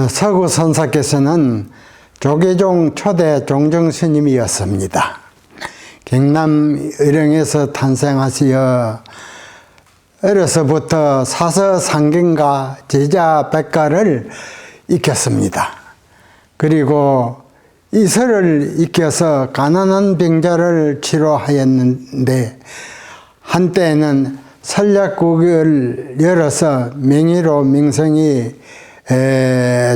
서구 선사께서는 조계종 초대 종정 스님이었습니다. 경남 의령에서 탄생하시어 어려서부터 사서 상경과 제자 백가를 익혔습니다. 그리고 이설을 익혀서 가난한 병자를 치료하였는데 한때에는 설약국을 열어서 명의로 명성이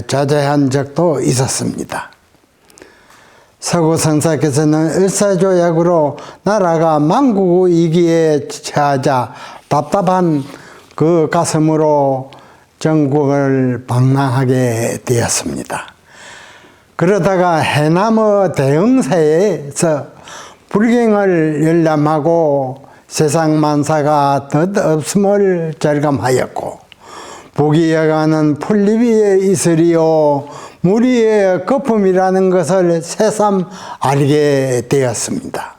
자제한 적도 있었습니다. 서구 선사께서는 을사조약으로 나라가 망국위기에 처하자 답답한 그 가슴으로 전국을 방랑하게 되었습니다. 그러다가 해남의 대흥사에서 불경을 열람하고 세상 만사가 덧없음을 절감하였고 부귀여가는 풀리비의 이슬이요 무리의 거품이라는 것을 새삼 알게 되었습니다.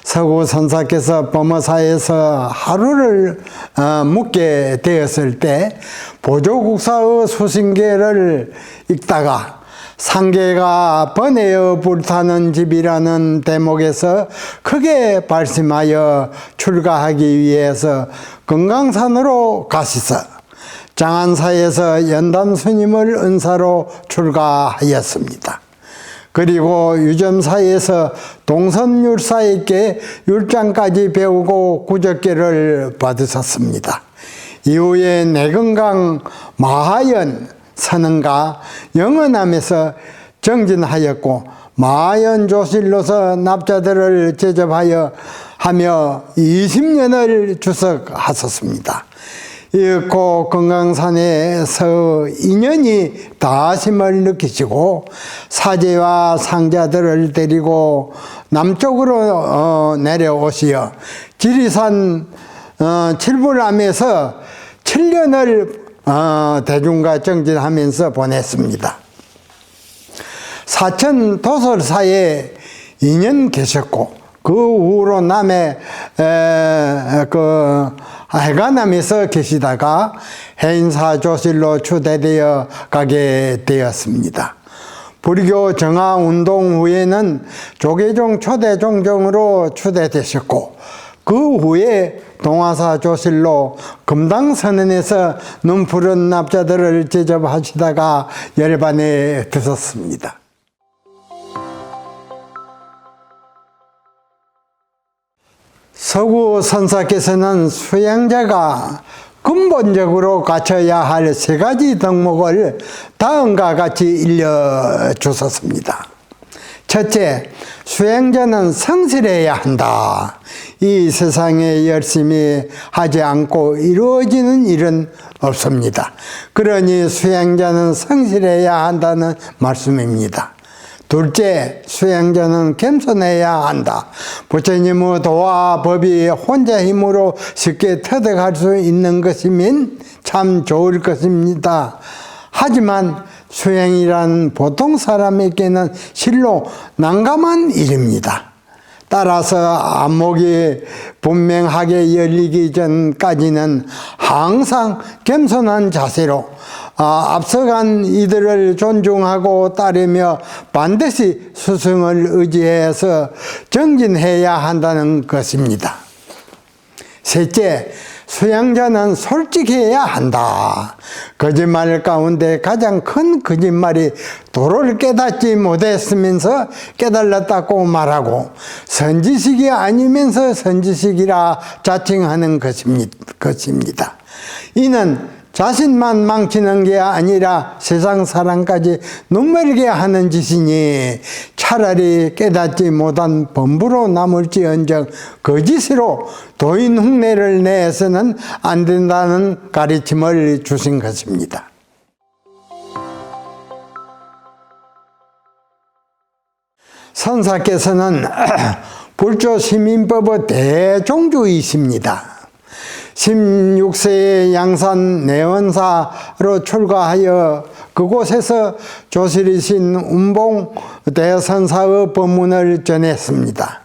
서구 선사께서 범어사에서 하루를 묵게 되었을 때 보조국사의 수신계를 읽다가 상계가 번뇌에 불타는 집이라는 대목에서 크게 발심하여 출가하기 위해서 금강산으로 가시서 장안사에서 연담스님을 은사로 출가하였습니다. 그리고 유점사에서 동선율사에게 율장까지 배우고 구적계를 받으셨습니다. 이후에 내건강 마하연 선언가 영원함에서 정진하였고 마하연 조실로서 납자들을 제접하여 하며 20년을 주석하셨습니다. 이윽고 금강산에서 인연이 다심을 느끼시고 사제와 상자들을 데리고 남쪽으로 내려오시어 지리산 칠불암에서 7년을 대중과 정진하면서 보냈습니다. 사천 도설사에 2년 계셨고 그 후로 남해 해가남에서 계시다가 해인사 조실로 추대되어 가게 되었습니다. 불교 정화운동 후에는 조계종 초대 종정으로 추대되셨고 그 후에 동화사 조실로 금당선언에서 눈푸른 납자들을 제접하시다가 열반에 드셨습니다. 서구 선사께서는 수행자가 근본적으로 갖춰야 할 3가지 덕목을 다음과 같이 일러주셨습니다. 첫째, 수행자는 성실해야 한다. 이 세상에 열심히 하지 않고 이루어지는 일은 없습니다. 그러니 수행자는 성실해야 한다는 말씀입니다. 둘째, 수행자는 겸손해야 한다. 부처님의 도와 법이 혼자 힘으로 쉽게 터득할 수 있는 것이면 참 좋을 것입니다. 하지만 수행이란 보통 사람에게는 실로 난감한 일입니다. 따라서 안목이 분명하게 열리기 전까지는 항상 겸손한 자세로 앞서간 이들을 존중하고 따르며 반드시 스승을 의지해서 정진해야 한다는 것입니다. 셋째, 수행자는 솔직해야 한다. 거짓말 가운데 가장 큰 거짓말이 도를 깨닫지 못했으면서 깨달았다고 말하고 선지식이 아니면서 선지식이라 자칭하는 것입니다. 이는 자신만 망치는 게 아니라 세상 사람까지 눈멀게 하는 짓이니 차라리 깨닫지 못한 범부로 남을지언정 거짓으로 도인 흉내를 내서는 안 된다는 가르침을 주신 것입니다. 선사께서는 불조 시민법의 대종주이십니다. 16세에 양산 내원사로 출가하여 그곳에서 조실이신 운봉 대선사의 법문을 접했습니다.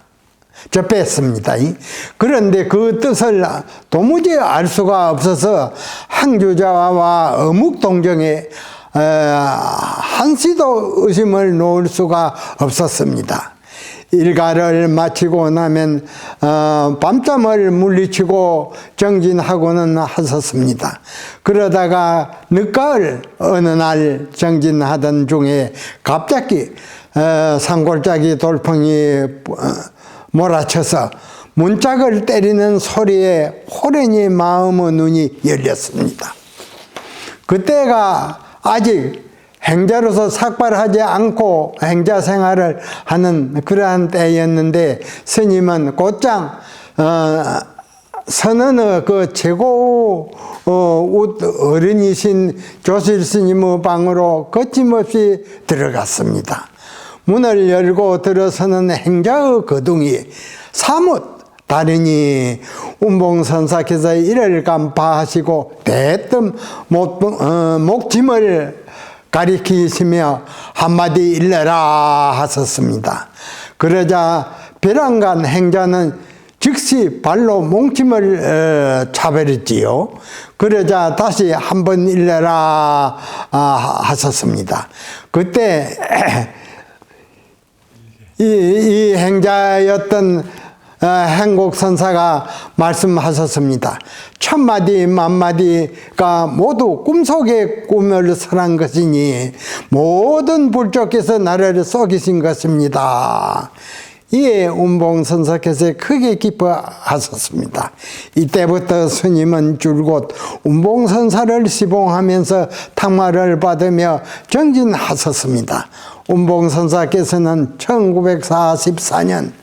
그런데 그 뜻을 도무지 알 수가 없어서 항주자와 어묵동정에 한시도 의심을 놓을 수가 없었습니다. 일가를 마치고 나면 밤잠을 물리치고 정진하고는 하셨습니다. 그러다가 늦가을 어느 날 정진하던 중에 갑자기 산골짜기 돌풍이 몰아쳐서 문짝을 때리는 소리에 호련히 마음의 눈이 열렸습니다. 그때가 아직 행자로서 삭발하지 않고 행자 생활을 하는 그러한 때였는데, 스님은 곧장 선언의 그 최고 어른이신 조실스님의 방으로 거침없이 들어갔습니다. 문을 열고 들어서는 행자의 거둥이 사뭇 다르니 운봉선사께서 이를 간파하시고 대뜸 목짐을 가리키시며 한마디 일러라 하셨습니다. 그러자 벼랑간 행자는 즉시 발로 몽침을 차버렸지요. 그러자 다시 한번 일러라 하셨습니다. 그때 이 행자였던 행곡선사가 말씀하셨습니다. 천마디 만마디가 모두 꿈속의 꿈을 설한 것이니 모든 불조께서 나를 속이신 것입니다. 이에 운봉선사께서 크게 기뻐하셨습니다. 이때부터 스님은 줄곧 운봉선사를 시봉하면서 탁마를 받으며 정진하셨습니다. 운봉선사께서는 1944년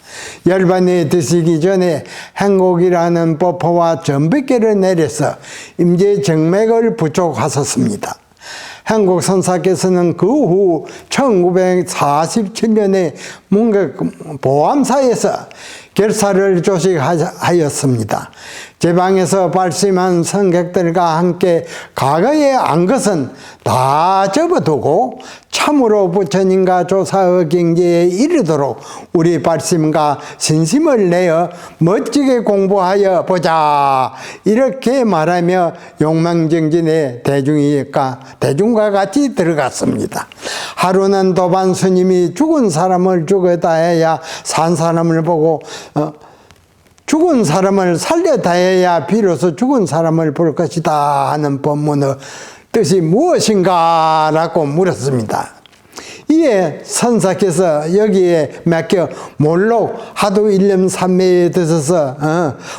열반에 드시기 전에 행곡이라는 법화와 전백계를 내려서 임재정맥을 부족하셨습니다. 행곡선사께서는 그 후 1947년에 문객보암사에서 결사를 조직하였습니다. 제방에서 발심한 성객들과 함께 과거의 안 것은 다 접어두고 참으로 부처님과 조사의 경지에 이르도록 우리 발심과 신심을 내어 멋지게 공부하여 보자, 이렇게 말하며 용맹정진에 대중과 같이 들어갔습니다. 하루는 도반 스님이 죽은 사람을 죽어다 해야 산 사람을 보고 죽은 사람을 살려다 해야 비로소 죽은 사람을 볼 것이다 하는 법문의 뜻이 무엇인가 라고 물었습니다. 이에 선사께서 여기에 맡겨 몰록 하도 일념삼매에 드셔서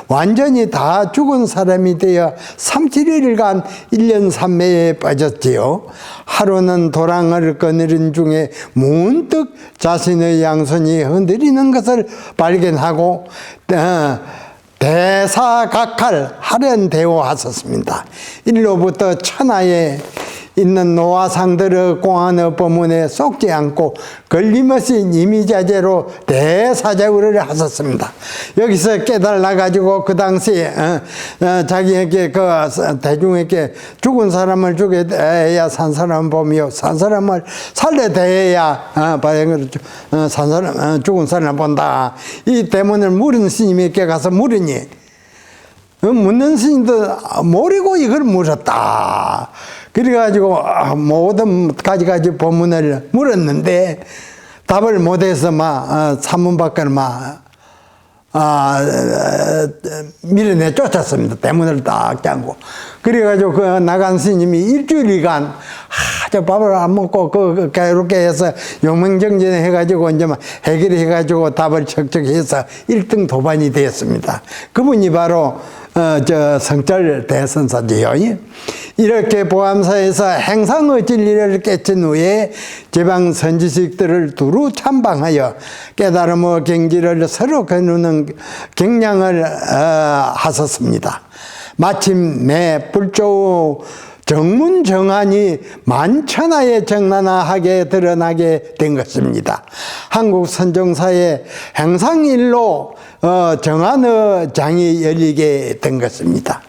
완전히 다 죽은 사람이 되어 37일간 일념삼매에 빠졌지요. 하루는 도랑을 거느린 중에 문득 자신의 양손이 흔들리는 것을 발견하고 대사각할 하련대오하셨습니다. 일로부터 천하에 있는 노화상들의 공안의 법문에 속지 않고 걸림없이 임의자재로 대사자우를 하셨습니다. 여기서 깨달아가지고 그 당시에 자기에게 그 대중에게 죽은 사람을 죽여야 산 사람 보며 산 사람을 살려대야 죽은 사람 본다. 이 때문을 물은 스님에게 가서 물으니 묻는 스님도 모르고 이걸 물었다. 그래가지고 모든 가지 법문을 물었는데 답을 못해서 산문밖을 밀어내 쫓았습니다. 대문을 딱 잠고. 그래가지고 그 나간 스님이 일주일간 저 밥을 안 먹고 이렇게 해서 용맹정진을 해가지고 이제 해결해가지고 답을 척척해서 1등 도반이 되었습니다. 그분이 바로 성철 대선사지요. 이렇게 보암사에서 행상의 진리를 깨친 후에 제방 선지식들을 두루 참방하여 깨달음의 경지를 서로 거누는 경량을 하셨습니다. 마침내 불조 정문정안이 만천하에 정난하게 드러나게 된 것입니다. 한국 선종사의 행상일로 정안의 장이 열리게 된 것입니다.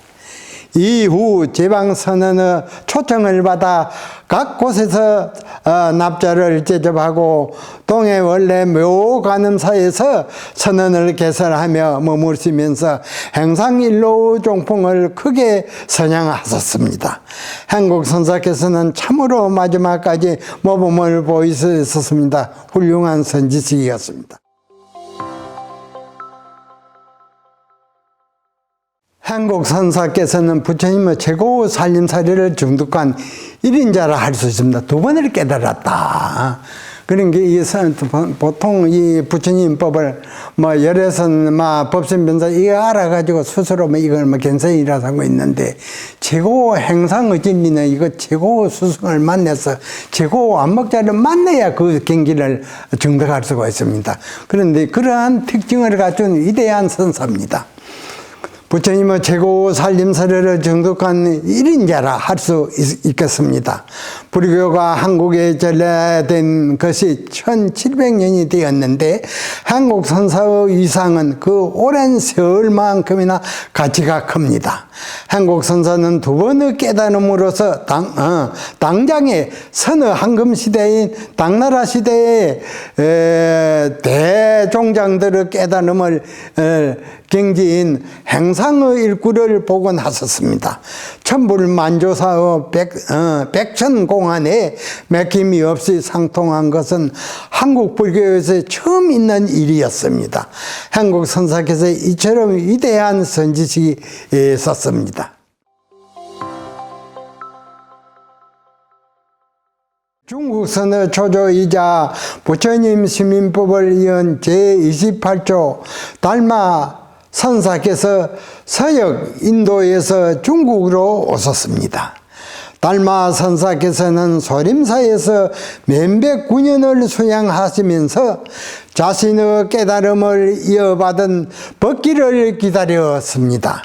이후 지방선언의 초청을 받아 각 곳에서 납자를 제접하고 동해 원래 묘관음사에서 선언을 개설하며 머무르시면서 행상일로 종풍을 크게 선양하셨습니다. 한국선사께서는 참으로 마지막까지 모범을 보이셨습니다. 훌륭한 선지식이었습니다. 한국 선사께서는 부처님의 최고 살림살이를 중독한 1인자라 할 수 있습니다. 두 번을 깨달았다. 그런 게 보통 이 부처님 법을 열애선 법신변사 이거 알아가지고 스스로 이걸 견성이라고 하고 있는데, 최고 행상의 진리는 이거 최고 스승을 만나서 최고 안목자를 만나야 그 경기를 증득할 수가 있습니다. 그런데 그러한 특징을 갖춘 위대한 선사입니다. 부처님의 최고 살림살이를 정독한 1인자라 할 수 있겠습니다. 불교가 한국에 전래된 것이 1700년이 되었는데 한국 선사의 위상은 그 오랜 세월만큼이나 가치가 큽니다. 한국 선사는 두 번의 깨달음으로서 당장의 선의 황금시대인 당나라 시대의 대종장들의 깨달음을 경지인 행상의 일구를 복원하셨습니다. 천불만조사의 백천공안에 맥힘이 없이 상통한 것은 한국 불교에서 처음 있는 일이었습니다. 한국 선사께서 이처럼 위대한 선지식이 있었습니다. 중국선의 초조이자 부처님 시민법을 이은 제28조 달마 선사께서 서역 인도에서 중국으로 오셨습니다. 달마 선사께서는 소림사에서 몇백 9년을 수양하시면서 자신의 깨달음을 이어받은 법기를 기다렸습니다.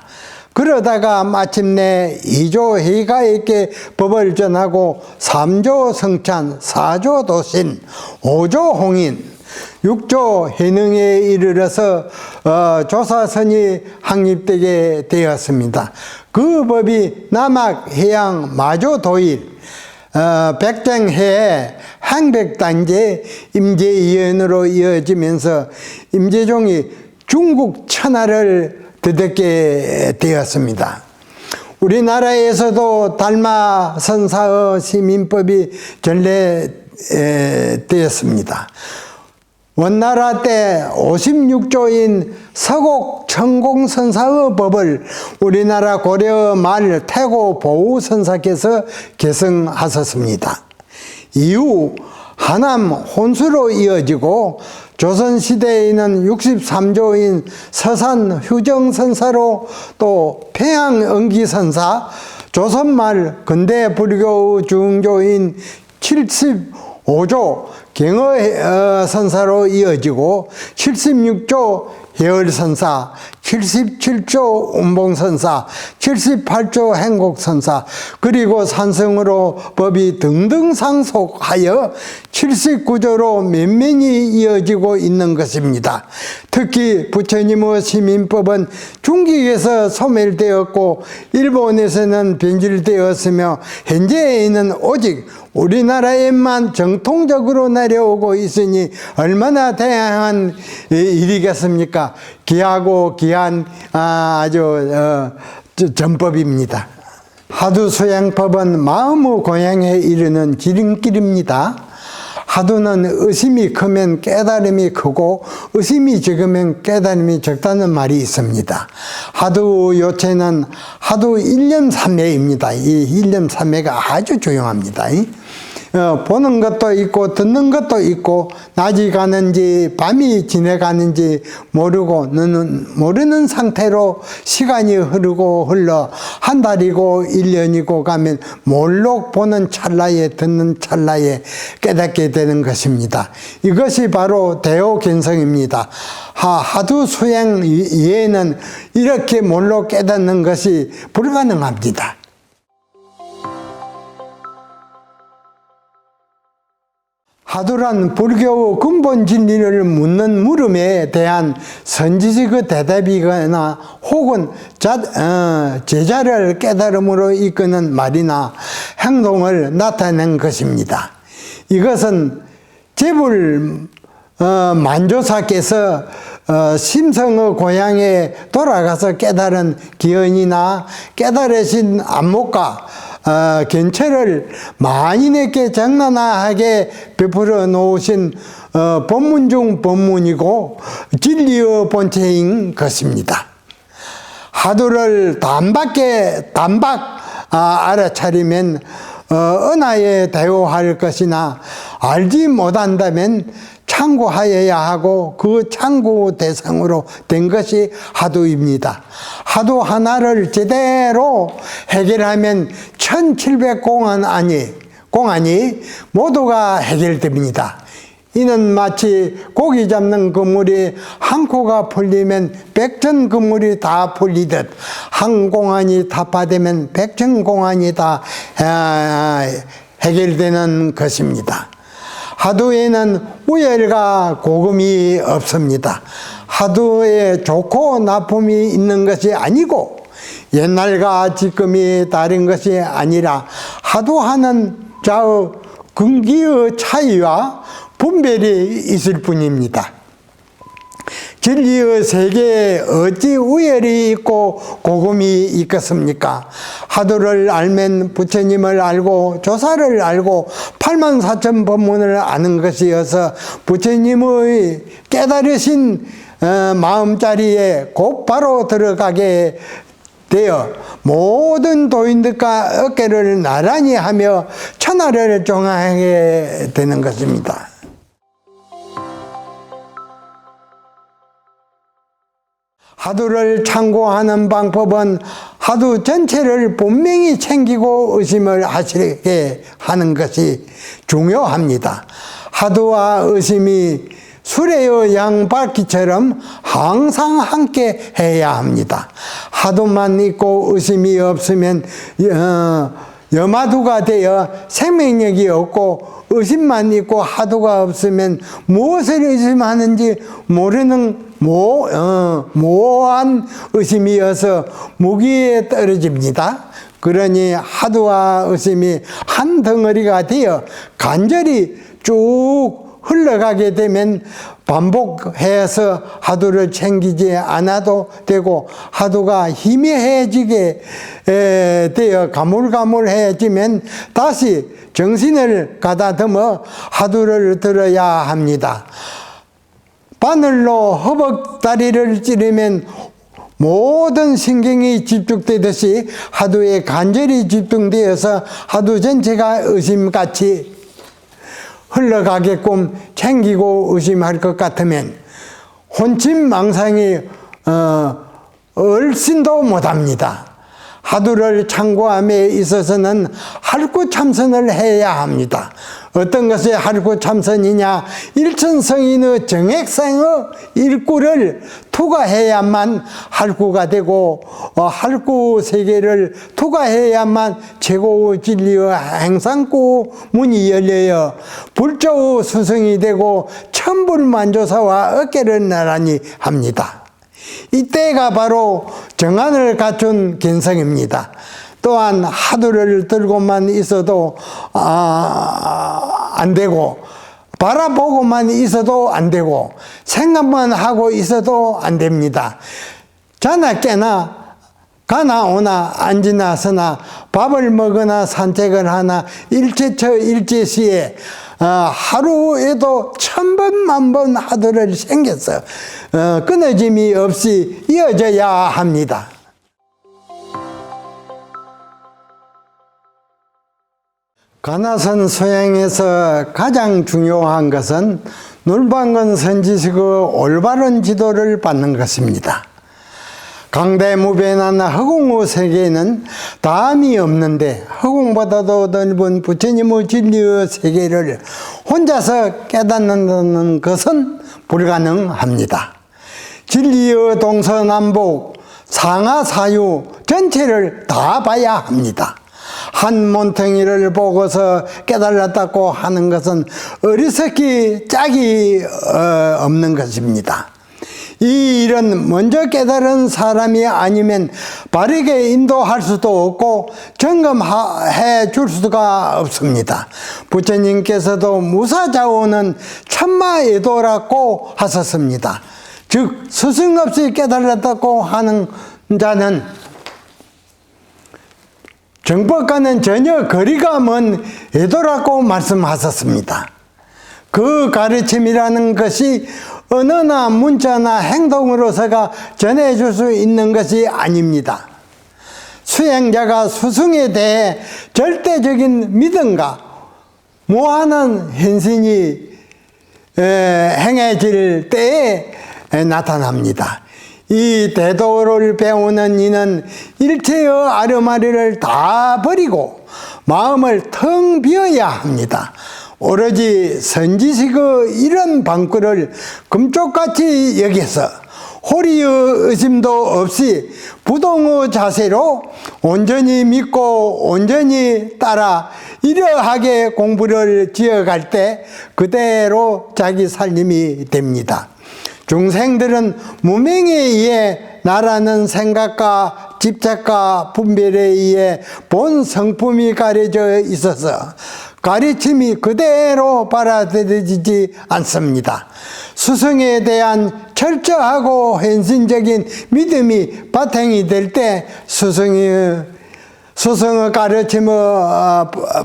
그러다가 마침내 2조 해가에게 법을 전하고 3조 성찬, 4조 도신, 5조 홍인, 6조 해능에 이르러서 조사선이 확립되게 되었습니다. 그 법이 남악 해양 마조도일 백정해에 항백단제 임제이언으로 이어지면서 임재종이 중국 천하를 드닫게 되었습니다. 우리나라에서도 달마 선사의 시민법이 전래되었습니다. 원나라 때 56조인 서곡 천공 선사의 법을 우리나라 고려 말 태고 보우 선사께서 개성하셨습니다. 이후 하남 혼수로 이어지고 조선시대에는 63조인 서산 휴정 선사로 또 평양 응기 선사, 조선말 근대 불교의 중조인 75조 경어 선사로 이어지고 76조 해열선사, 77조 운봉선사, 78조 행곡선사, 그리고 산성으로 법이 등등 상속하여 79조로 면면이 이어지고 있는 것입니다. 특히 부처님의 시민법은 중국에서 소멸되었고 일본에서는 변질되었으며 현재에는 오직 우리나라에만 정통적으로 내려오고 있으니 얼마나 다양한 일이겠습니까? 귀하고 귀한 아주 전법입니다. 하두수양법은 마음의 고향에 이르는 지름길입니다. 하두는 의심이 크면 깨달음이 크고 의심이 적으면 깨달음이 적다는 말이 있습니다. 하두 요체는 하두 일념삼매입니다. 이 일념삼매가 아주 중요합니다. 보는 것도 있고 듣는 것도 있고 낮이 가는지 밤이 지내가는지 모르는 상태로 시간이 흐르고 흘러 한 달이고 1년이고 가면 몰록 보는 찰나에 듣는 찰나에 깨닫게 되는 것입니다. 이것이 바로 대오견성입니다. 하두 수행 이외에는 이렇게 몰록 깨닫는 것이 불가능합니다. 하두란 불교 근본 진리를 묻는 물음에 대한 선지식 대답이거나 혹은 제자를 깨달음으로 이끄는 말이나 행동을 나타낸 것입니다. 이것은 제불 만조사께서 심성의 고향에 돌아가서 깨달은 기원이나 깨달으신 안목과 견체를 만인에게 적나라하게 베풀어 놓으신 법문 중 법문이고 진리의 본체인 것입니다. 하두를 단박 알아차리면 은하에 대오할 것이나 알지 못한다면 참고하여야 하고 그 참고 대상으로 된 것이 하두입니다. 하두 하나를 제대로 해결하면 1700공안이 모두가 해결됩니다. 이는 마치 고기 잡는 그물이 한 코가 풀리면 100천 그물이 다 풀리듯 한 공안이 타파되면 100천 공안이 다 해결되는 것입니다. 하두에는 우열과 고금이 없습니다. 하두에 좋고 나쁨이 있는 것이 아니고 옛날과 지금이 다른 것이 아니라 하두하는 자의 근기의 차이와 분별이 있을 뿐입니다. 진리의 세계에 어찌 우열이 있고 고금이 있겠습니까? 하두를 알면 부처님을 알고 조사를 알고 84,000 법문을 아는 것이어서 부처님의 깨달으신 마음자리에 곧바로 들어가게 되어 모든 도인들과 어깨를 나란히 하며 천하를 정하게 되는 것입니다. 하두를 참고하는 방법은 하두 전체를 분명히 챙기고 의심을 하시게 하는 것이 중요합니다. 하두와 의심이 수레의 양바퀴처럼 항상 함께 해야 합니다. 하두만 있고 의심이 없으면 염하두가 되어 생명력이 없고 의심만 있고 하두가 없으면 무엇을 의심하는지 모르는 모호한 의심이어서 무기에 떨어집니다. 그러니 하두와 의심이 한 덩어리가 되어 간절히 쭉 흘러가게 되면 반복해서 하두를 챙기지 않아도 되고 하두가 희미해지게 되어 가물가물해지면 다시 정신을 가다듬어 하두를 들어야 합니다. 바늘로 허벅다리를 찌르면 모든 신경이 집중되듯이 하두에 간절히 집중되어서 하두 전체가 의심같이 흘러가게끔 챙기고 의심할 것 같으면 혼침망상이 얼씬도 못합니다. 하두를 참고함에 있어서는 할구참선을 해야 합니다. 어떤 것이 할구참선이냐? 일천성인의 정액상의 일구를 투과해야만 할구가 되고 할구세계를 투과해야만 최고의 진리의 행상구 문이 열려요 불조의 수성이 되고 천불만조사와 어깨를 나란히 합니다. 이때가 바로 정안을 갖춘 견성입니다. 또한 하두를 들고만 있어도 안 되고 바라보고만 있어도 안 되고 생각만 하고 있어도 안 됩니다. 자나 깨나 가나 오나 앉으나 서나 밥을 먹으나 산책을 하나 일체처 일체시에 하루에도 1000번 만번 하두를 생겼어 끊어짐이 없이 이어져야 합니다. 가나선 소양에서 가장 중요한 것은 눌방건 선지식의 올바른 지도를 받는 것입니다. 강대무변한 허공의 세계에는 다음이 없는데 허공보다도 넓은 부처님의 진리의 세계를 혼자서 깨닫는다는 것은 불가능합니다. 진리의 동서남북 상하사유 전체를 다 봐야 합니다. 한 몬탱이를 보고서 깨달았다고 하는 것은 어리석기 짝이 없는 것입니다. 이 일은 먼저 깨달은 사람이 아니면 바르게 인도할 수도 없고 점검해 줄 수가 없습니다. 부처님께서도 무사자원은 천마예도라고 하셨습니다. 즉 스승 없이 깨달았다고 하는 자는 정법과는 전혀 거리가 먼 애도라고 말씀하셨습니다. 그 가르침이라는 것이 언어나 문자나 행동으로서가 전해줄 수 있는 것이 아닙니다. 수행자가 스승에 대해 절대적인 믿음과 무한한 헌신이 행해질 때에 나타납니다. 이 대도를 배우는 이는 일체의 아르마리를 다 버리고 마음을 텅 비워야 합니다. 오로지 선지식의 이런 방구를 금쪽같이 여겨서 호리의 의심도 없이 부동의 자세로 온전히 믿고 온전히 따라 이러하게 공부를 지어갈 때 그대로 자기 살림이 됩니다. 중생들은 무명에 의해 나라는 생각과 집착과 분별에 의해 본 성품이 가려져 있어서 가르침이 그대로 받아들여지지 않습니다. 스승에 대한 철저하고 헌신적인 믿음이 바탕이 될 때 스승의 가르침을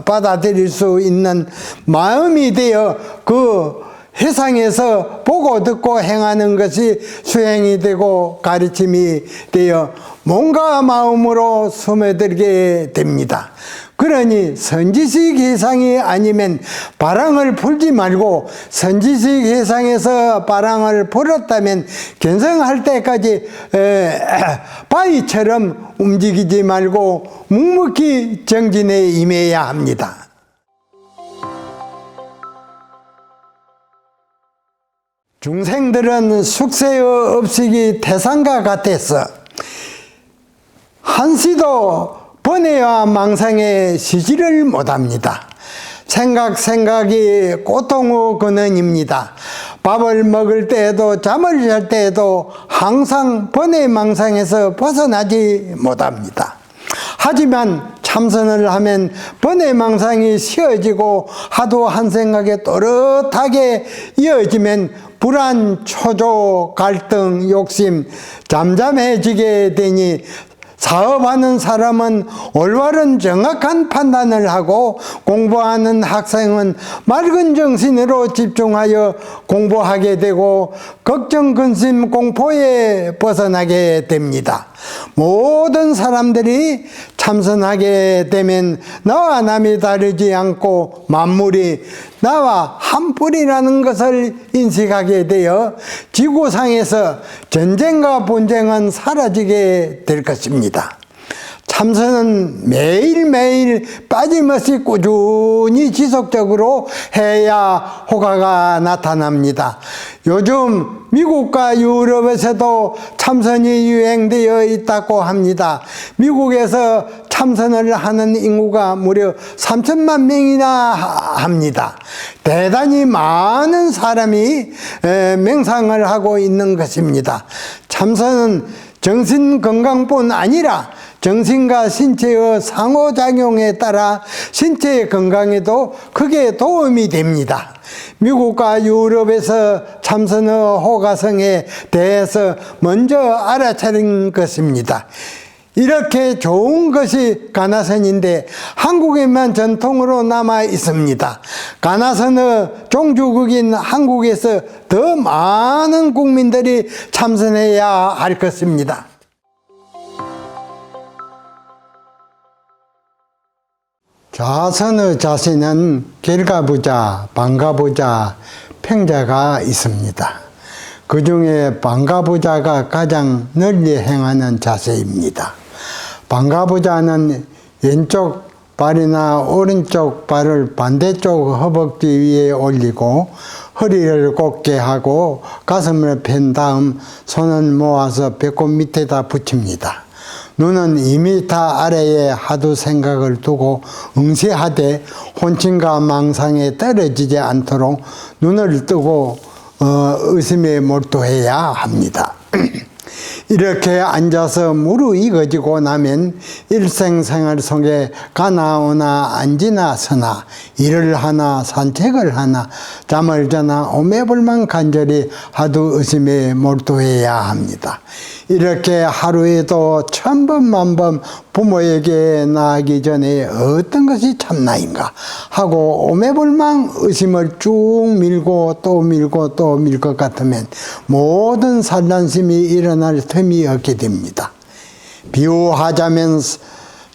받아들일 수 있는 마음이 되어 그 해상에서 보고 듣고 행하는 것이 수행이 되고 가르침이 되어 몸과 마음으로 스며들게 됩니다. 그러니 선지식 해상이 아니면 바람을 풀지 말고 선지식 해상에서 바람을 풀었다면 견성할 때까지 바위처럼 움직이지 말고 묵묵히 정진에 임해야 합니다. 중생들은 숙세의 업식이 태산과 같아서 한시도 번뇌와 망상에 쉬지를 못합니다. 생각이 고통의 근원입니다. 밥을 먹을 때에도 잠을 잘 때에도 항상 번뇌 망상에서 벗어나지 못합니다. 하지만 참선을 하면 번뇌 망상이 쉬어지고 하도 한 생각에 또렷하게 이어지면 불안, 초조, 갈등, 욕심, 잠잠해지게 되니 사업하는 사람은 올바른 정확한 판단을 하고 공부하는 학생은 맑은 정신으로 집중하여 공부하게 되고 걱정, 근심, 공포에 벗어나게 됩니다. 모든 사람들이 참선하게 되면 나와 남이 다르지 않고 만물이 나와 한 뿔이라는 것을 인식하게 되어 지구상에서 전쟁과 분쟁은 사라지게 될 것입니다. 참선은 매일매일 빠짐없이 꾸준히 지속적으로 해야 효과가 나타납니다. 요즘 미국과 유럽에서도 참선이 유행되어 있다고 합니다. 미국에서 참선을 하는 인구가 무려 3천만 명이나 합니다. 대단히 많은 사람이 명상을 하고 있는 것입니다. 참선은 정신건강뿐 아니라 정신과 신체의 상호작용에 따라 신체의 건강에도 크게 도움이 됩니다. 미국과 유럽에서 참선의 효과성에 대해서 먼저 알아차린 것입니다. 이렇게 좋은 것이 가나선인데 한국에만 전통으로 남아 있습니다. 가나선의 종주국인 한국에서 더 많은 국민들이 참선해야 할 것입니다. 좌선의 자세는 결가부자, 방가부자, 평자가 있습니다. 그 중에 방가부자가 가장 널리 행하는 자세입니다. 방가부자는 왼쪽 발이나 오른쪽 발을 반대쪽 허벅지 위에 올리고 허리를 곧게 하고 가슴을 편 다음 손을 모아서 배꼽 밑에다 붙입니다. 눈은 2m 아래에 하도 생각을 두고 응시하되 혼침과 망상에 떨어지지 않도록 눈을 뜨고 의심에 몰두해야 합니다. 이렇게 앉아서 무르익어지고 나면 일생생활 속에 가나오나 앉으나 서나 일을 하나 산책을 하나 잠을 자나 오매불만 간절히 하도 의심에 몰두해야 합니다. 이렇게 하루에도 1000번 만번 부모에게 나가기 전에 어떤 것이 참나인가 하고 오매불망 의심을 쭉 밀고 또 밀고 또 밀 것 같으면 모든 산란심이 일어날 틈이 없게 됩니다. 비유하자면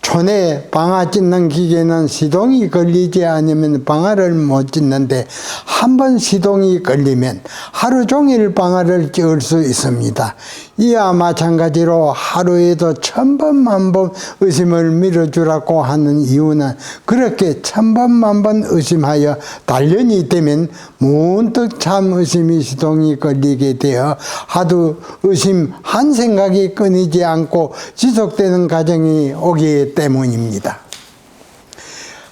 촌에 방아 찢는 기계는 시동이 걸리지 않으면 방아를 못 찢는데 한 번 시동이 걸리면 하루 종일 방아를 찧을 수 있습니다. 이와 마찬가지로 하루에도 1000번 만번 의심을 밀어주라고 하는 이유는 그렇게 1000번 만번 의심하여 단련이 되면 문득 참 의심이 시동이 걸리게 되어 하도 의심 한 생각이 끊이지 않고 지속되는 과정이 오기 때문입니다.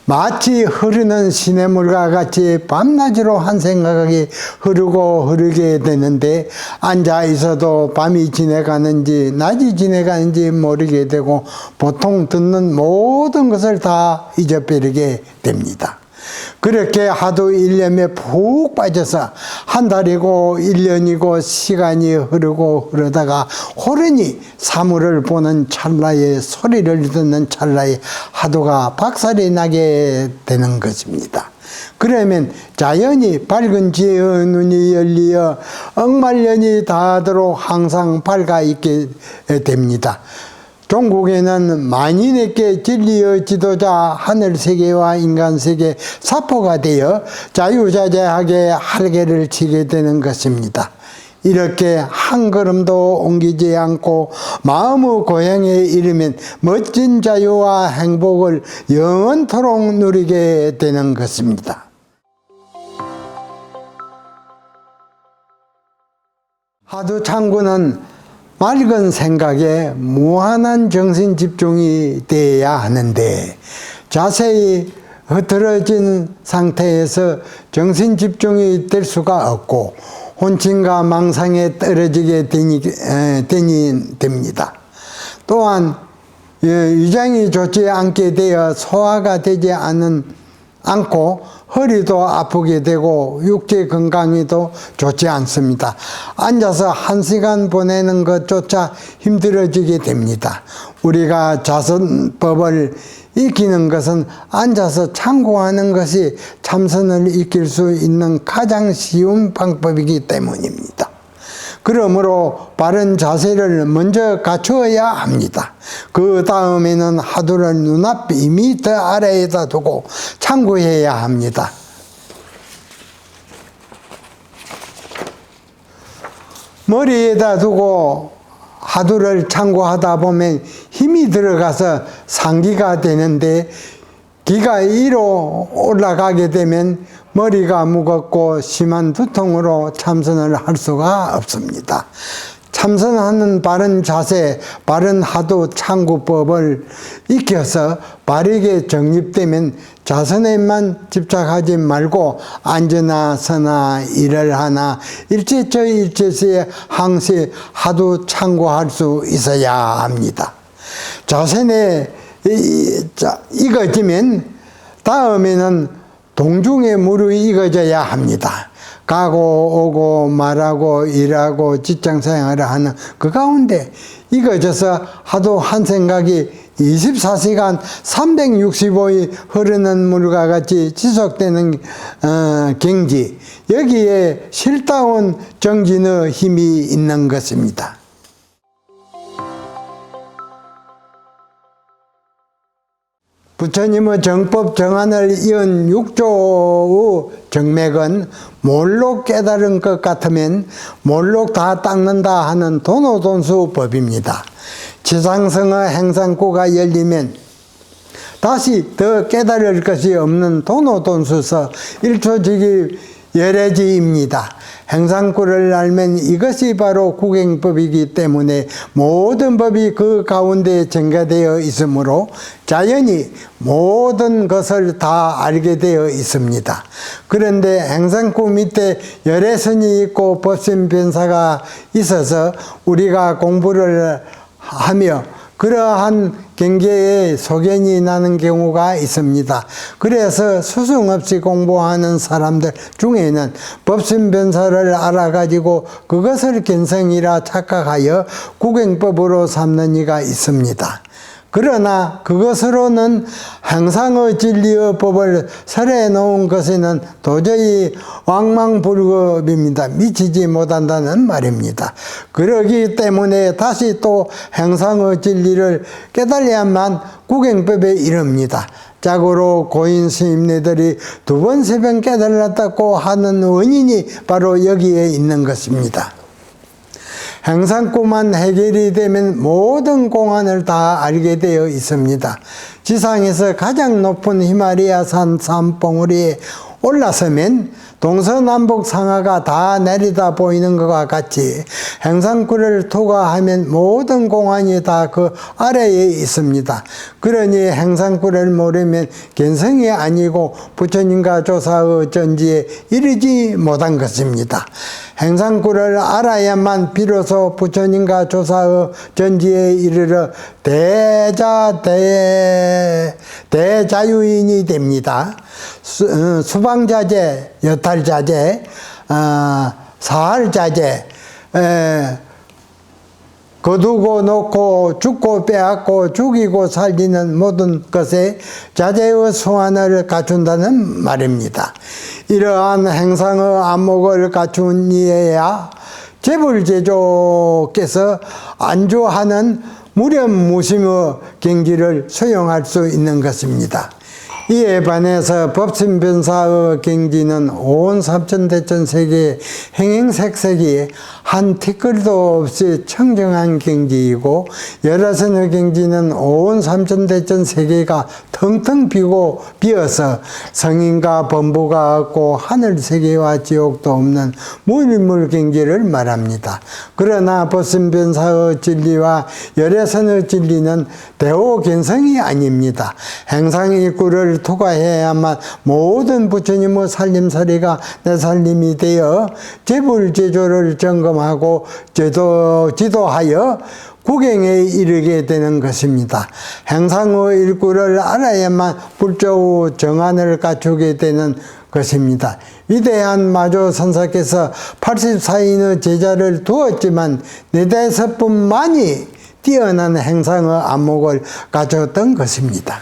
마치 흐르는 시냇물과 같이 밤낮으로 한 생각이 흐르고 흐르게 되는데 앉아 있어도 밤이 지나가는지 낮이 지나가는지 모르게 되고 보통 듣는 모든 것을 다 잊어버리게 됩니다. 그렇게 하도 일념에 푹 빠져서 한 달이고 1년이고 시간이 흐르고 흐르다가 호련히 사물을 보는 찰나에 소리를 듣는 찰나에 하도가 박살이 나게 되는 것입니다. 그러면 자연히 밝은 지혜의 눈이 열리어 억말년이 닿도록 항상 밝아 있게 됩니다. 종국에는 만인에게 진리의 지도자 하늘세계와 인간세계 사포가 되어 자유자재하게 할개를 치게 되는 것입니다. 이렇게 한 걸음도 옮기지 않고 마음의 고향에 이르면 멋진 자유와 행복을 영원토록 누리게 되는 것입니다. 하두창구는 맑은 생각에 무한한 정신 집중이 되어야 하는데 자세히 흐트러진 상태에서 정신 집중이 될 수가 없고 혼침과 망상에 떨어지게 됩니다. 또한 위장이 좋지 않게 되어 소화가 되지 않고 허리도 아프게 되고 육체 건강에도 좋지 않습니다. 앉아서 1시간 보내는 것조차 힘들어지게 됩니다. 우리가 자선법을 익히는 것은 앉아서 참고하는 것이 참선을 익힐 수 있는 가장 쉬운 방법이기 때문입니다. 그러므로 바른 자세를 먼저 갖추어야 합니다. 그 다음에는 하두를 눈앞 2m 아래에다 두고 참고해야 합니다. 머리에다 두고 하두를 참고하다 보면 힘이 들어가서 상기가 되는데 기가 위로 올라가게 되면 머리가 무겁고 심한 두통으로 참선을 할 수가 없습니다. 참선하는 바른 자세, 바른 하두 참고법을 익혀서 바르게 정립되면 자선에만 집착하지 말고 앉으나 서나 일을 하나 일체처일체시에 항시 하두 참고할 수 있어야 합니다. 자선에 익어지면 다음에는 동중에 무르익어져야 합니다. 가고 오고 말하고 일하고 직장생활을 하는 그 가운데 익어져서 하도 한 생각이 24시간 365일 흐르는 물과 같이 지속되는 경지, 여기에 실다운 정진의 힘이 있는 것입니다. 부처님의 정법 정안을 이은 6조의 정맥은 몰록 깨달은 것 같으면 몰록 다 닦는다 하는 도노돈수법입니다. 지상성의 행상구가 열리면 다시 더 깨달을 것이 없는 도노돈수서 1초지기 열애지입니다. 행상구를 알면 이것이 바로 구경법이기 때문에 모든 법이 그 가운데 전개되어 있으므로 자연히 모든 것을 다 알게 되어 있습니다. 그런데 행상구 밑에 열애선이 있고 법신변사가 있어서 우리가 공부를 하며 그러한 경계에 소견이 나는 경우가 있습니다. 그래서 수승 없이 공부하는 사람들 중에는 법신변사를 알아가지고 그것을 견성이라 착각하여 구경법으로 삼는 이가 있습니다. 그러나 그것으로는 행상의 진리의 법을 설해 놓은 것에는 도저히 왕망불급입니다. 미치지 못한다는 말입니다. 그러기 때문에 다시 또 행상의 진리를 깨달아야만 구경법에 이릅니다. 자고로 고인 스님네들이 두 번, 세 번 깨달았다고 하는 원인이 바로 여기에 있는 것입니다. 행상구만 해결이 되면 모든 공안을 다 알게 되어 있습니다. 지상에서 가장 높은 히말라야산 산봉우리에 올라서면 동서남북 상하가 다 내리다 보이는 것과 같이 행상구를 투과하면 모든 공안이 다 그 아래에 있습니다. 그러니 행상구를 모르면 견성이 아니고 부처님과 조사의 전지에 이르지 못한 것입니다. 행상구를 알아야만 비로소 부처님과 조사의 전지에 이르러 대자유인이 됩니다. 수방자재, 여탈자재, 사할자재, 거두고 놓고 죽고 빼앗고 죽이고 살리는 모든 것에 자재의 소환을 갖춘다는 말입니다. 이러한 행상의 안목을 갖춘 이에야 재불제조께서 안주하는 무념무심의 경지를 수용할 수 있는 것입니다. 이에 반해서 법신변사의 경지는 온 삼천대천세계의 행행색색이 한 티끌도 없이 청정한 경지이고, 열애선의 경지는 온 삼천대천세계가 텅텅 비어서 성인과 범부가 없고 하늘세계와 지옥도 없는 무일물 경지를 말합니다. 그러나 법신변사의 진리와 열애선의 진리는 대오견성이 아닙니다. 행상일구를 투과해야만 모든 부처님의 살림살이가 내 살림이 되어 재불제조를 점검하고 지도하여 구경에 이르게 되는 것입니다. 행상의 일구를 알아야만 불조의 정안을 갖추게 되는 것입니다. 위대한 마조 선사께서 84인의 제자를 두었지만 4~5분만이 뛰어난 행상의 안목을 가졌던 것입니다.